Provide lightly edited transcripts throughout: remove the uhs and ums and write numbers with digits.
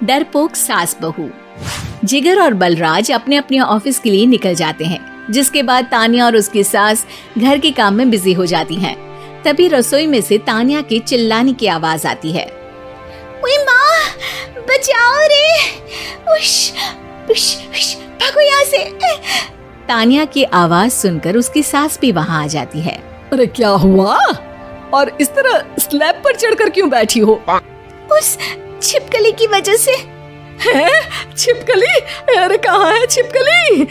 डरपोक सास बहू। जिगर और बलराज अपने अपने ऑफिस के लिए निकल जाते हैं, जिसके बाद तानिया और उसकी सास घर के काम में बिजी हो जाती हैं। तभी रसोई में से तानिया के चिल्लाने की आवाज आती है। ओए माँ, बचाओ रे! उश, उश, उश, भागो यहाँ से! तानिया की आवाज सुनकर उसकी सास भी वहाँ आ जाती है। अरे क्या हुआ? और इस तरह स्लैब पर चढ़कर क्यों बैठी हो? उस छिपकली की वजह से। है? छिपकली? अरे कहाँ है छिपकली?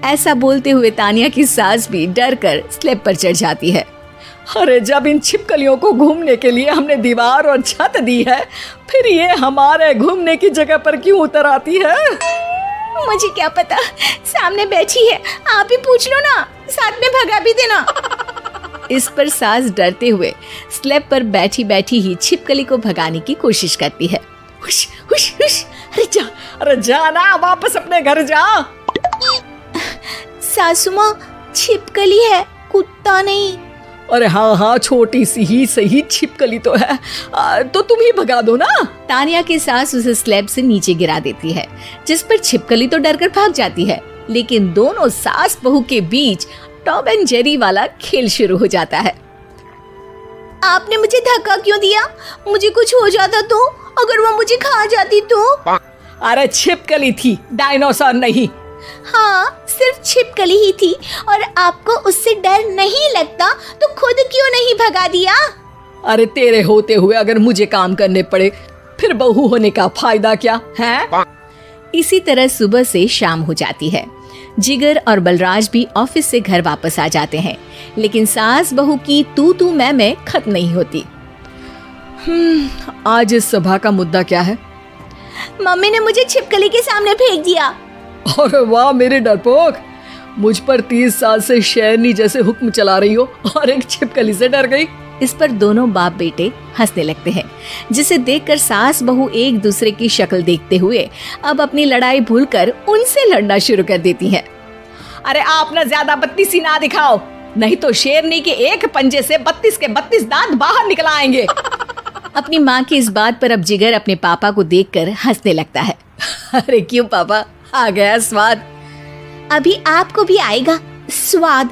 ऐसा बोलते हुए तानिया की सास भी डर कर स्लैब पर चढ़ जाती है। अरे जब इन छिपकलियों को घूमने के लिए हमने दीवार और छत दी है, फिर ये हमारे घूमने की जगह पर क्यों उतर आती है? मुझे क्या पता, सामने बैठी है, आप ही पूछ लो ना, साथ में भगा भी देना। इस पर सास डरते हुए स्लैब पर बैठी बैठी ही छिपकली को भगाने की कोशिश करती है। हुश, हुश, हुश, अरे जा ना, वापस अपने घर जा। सासू माँ, छिपकली है, कुत्ता नहीं। अरे हाँ, छोटी सी ही सही छिपकली तो है, तो तुम ही भगा दो ना। तानिया की सास उसे स्लैब से नीचे गिरा देती है, जिस पर छिपकली तो डरकर भाग जाती है। लेकिन दोनों सास बहू के बीच टॉम एंड जेरी वाला खेल शुरू हो जाता है। आपने मुझे धक्का क्यों दिया? मुझे कुछ हो जाता तो? अगर वो मुझे खा जाती तो? अरे छिपकली थी, डायनासोर नहीं। हाँ, सिर्फ छिपकली ही थी, और आपको उससे डर नहीं लगता तो खुद क्यों नहीं भगा दिया? अरे तेरे होते हुए अगर मुझे काम करने पड़े, फिर बहू होने का फायदा क्या है? इसी तरह सुबह से शाम हो जाती है। जिगर और बलराज भी ऑफिस से घर वापस आ जाते हैं, लेकिन सास बहू की तू मैं खत्म नहीं होती। आज इस सभा का मुद्दा क्या है? मम्मी ने मुझे छिपकली के सामने फेंक दिया। अरे वाह मेरे डरपोक, मुझ पर 30 साल से शेरनी जैसे हुक्म चला रही हो और एक छिपकली से डर गई। इस पर दोनों बाप बेटे हंसने लगते हैं, जिसे देखकर सास बहू एक दूसरे की शक्ल देखते हुए अब अपनी लड़ाई भूलकर उनसे लड़ना शुरू कर देती हैं। अरे आप ना ज्यादा बत्तीसी ना दिखाओ, नहीं तो शेरनी के एक पंजे से 32 के 32 दांत बाहर निकल आएंगे। अपनी माँ की इस बात पर अब जिगर अपने पापा को देखकर हंसने लगता है। अरे क्यों पापा, आ गया स्वाद? अभी आपको भी आएगा स्वाद।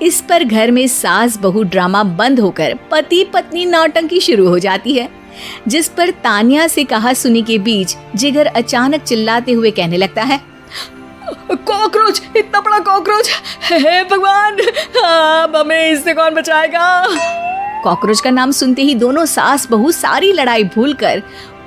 इस पर घर में सास बहू ड्रामा बंद होकर पति पत्नी नौटंकी शुरू हो जाती है, जिस पर तानिया से कहा सुनी के बीच जिगर अचानक चिल्लाते हुए कहने लगता है। कॉकरोच, इतना बड़ा कॉकरोच! हे भगवान, अब हमें इससे कौन बचाएगा? कॉकरोच का नाम सुनते ही दोनों सास बहू सारी लड़ाई भूलकर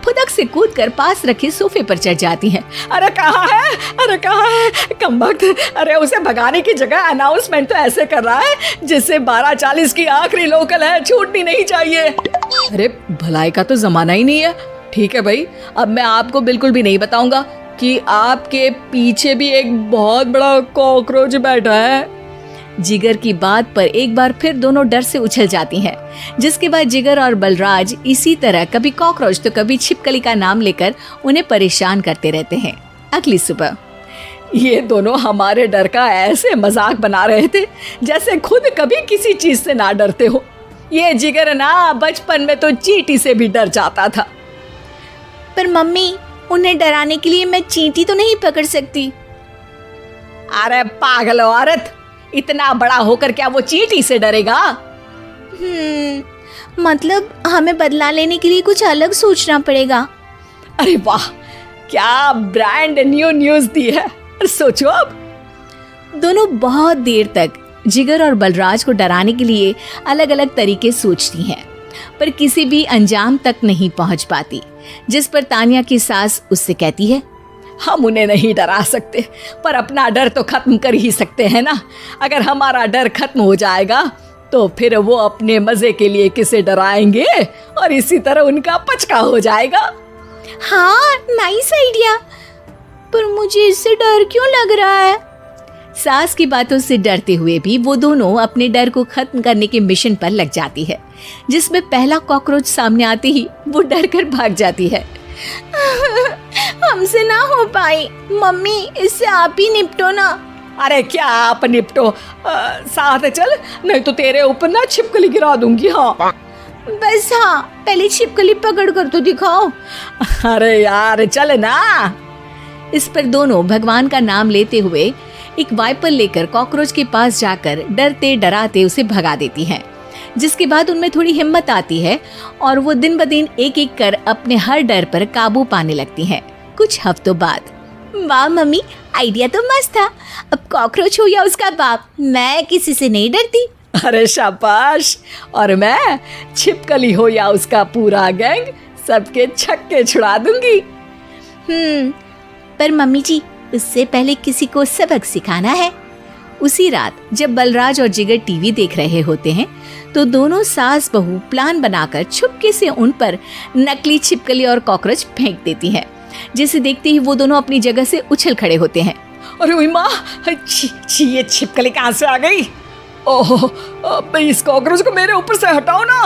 फुदक से कूदकर पास रखे सोफे पर चढ़ जाती हैं। अरे कहाँ है? अरे कहाँ है कमबख्त? अरे उसे भगाने की जगह अनाउंसमेंट तो ऐसे कर रहा है जिससे 12:40 की आखिरी लोकल है, छूटनी नहीं चाहिए। अरे भलाई का तो जमाना ही नहीं है। ठीक है भाई, अब मैं आपको बिल्कुल भी नहीं बताऊंगा कि आपके पीछे भी एक बहुत बड़ा कॉकरोच बैठा है। जिगर की बात पर एक बार फिर दोनों डर से उछल जाती हैं, जिसके बाद जिगर और बलराज इसी तरह कभी कॉकरोच तो कभी छिपकली का नाम लेकर उन्हें परेशान करते रहते हैं। अगली सुबह ये दोनों हमारे डर का ऐसे मजाक बना रहे थे जैसे खुद कभी किसी चीज से ना डरते हो। ये जिगर ना बचपन में तो चींटी से भी डर जाता था। पर मम्मी, उन्हें डराने के लिए मैं चींटी तो नहीं पकड़ सकती। अरे पागल औरत, इतना बड़ा होकर क्या वो चींटी से डरेगा? मतलब हमें बदला लेने के लिए कुछ अलग सोचना पड़ेगा। अरे वाह, क्या ब्रांड न्यू न्यूज दी है। सोचो अब। दोनों बहुत देर तक जिगर और बलराज को डराने के लिए अलग अलग तरीके सोचती हैं, पर किसी भी अंजाम तक नहीं पहुंच पाती, जिस पर तानिया की सास उससे कहती है। हम उन्हें नहीं डरा सकते, पर अपना डर तो खत्म कर ही सकते हैं ना। अगर हमारा डर खत्म हो जाएगा तो फिर वो अपने मजे के लिए किसे डराएंगे और इसी तरह उनका पचका हो जाएगा। हाँ, नाइस आइडिया, पर मुझे इससे डर क्यों लग रहा है? सास की बातों से डरते हुए भी वो दोनों अपने डर को खत्म करने के मिशन पर लग जाती है, जिसमें पहला कॉकरोच सामने आते ही वो डर कर भाग जाती है। हमसे ना हो पाई मम्मी, इससे आप ही निपटो ना। अरे क्या आप निपटो, साथ चल, नहीं तो तेरे ऊपर ना छिपकली गिरा दूंगी। हाँ बस हाँ, पहले छिपकली पकड़ कर तो दिखाओ। अरे यार चल ना। इस पर दोनों भगवान का नाम लेते हुए एक वाइपर लेकर कॉकरोच के पास जाकर डरते डराते उसे भगा देती हैं। जिसके बाद उनमें थोड़ी हिम्मत आती है और वो दिन ब दिन एक एक कर अपने हर डर पर काबू पाने लगती हैं। कुछ हफ्तों बाद, वाह मम्मी, आइडिया तो मस्त था। अब कॉकरोच हो या उसका बाप, मैं किसी से नहीं डरती। अरे शाबाश। और मैं छिपकली हो या उसका पूरा गैंग, सबके छक्के छुड़ा दूंगी। पर मम्मी जी, उससे पहले किसी को सबक सिखाना है। उसी रात जब बलराज और जिगर टीवी देख रहे होते हैं तो दोनों सास बहू प्लान बनाकर छुपके से उन पर नकली छिपकली और कॉकरोच फेंक देती हैं, जिसे देखते ही वो दोनों अपनी जगह से उछल खड़े होते हैं। अरे ओए माँ, छी, ये छिपकली कहाँ से आ गई? ओह, अब इस कॉकरोच को मेरे ऊपर से हटाओ ना।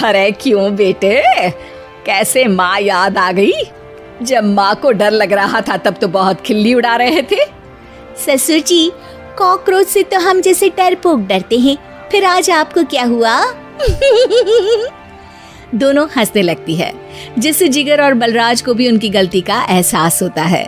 अरे क्यों बेटे, कैसे माँ याद आ गई? जब माँ को डर लग रहा था तब तो बहुत खिल्ली उड़ा रहे थे। ससुर जी, कॉकरोच से तो हम जैसे डरपोक डरते हैं, फिर आज आपको क्या हुआ? दोनों हंसने लगती है, जिससे जिगर और बलराज को भी उनकी गलती का एहसास होता है।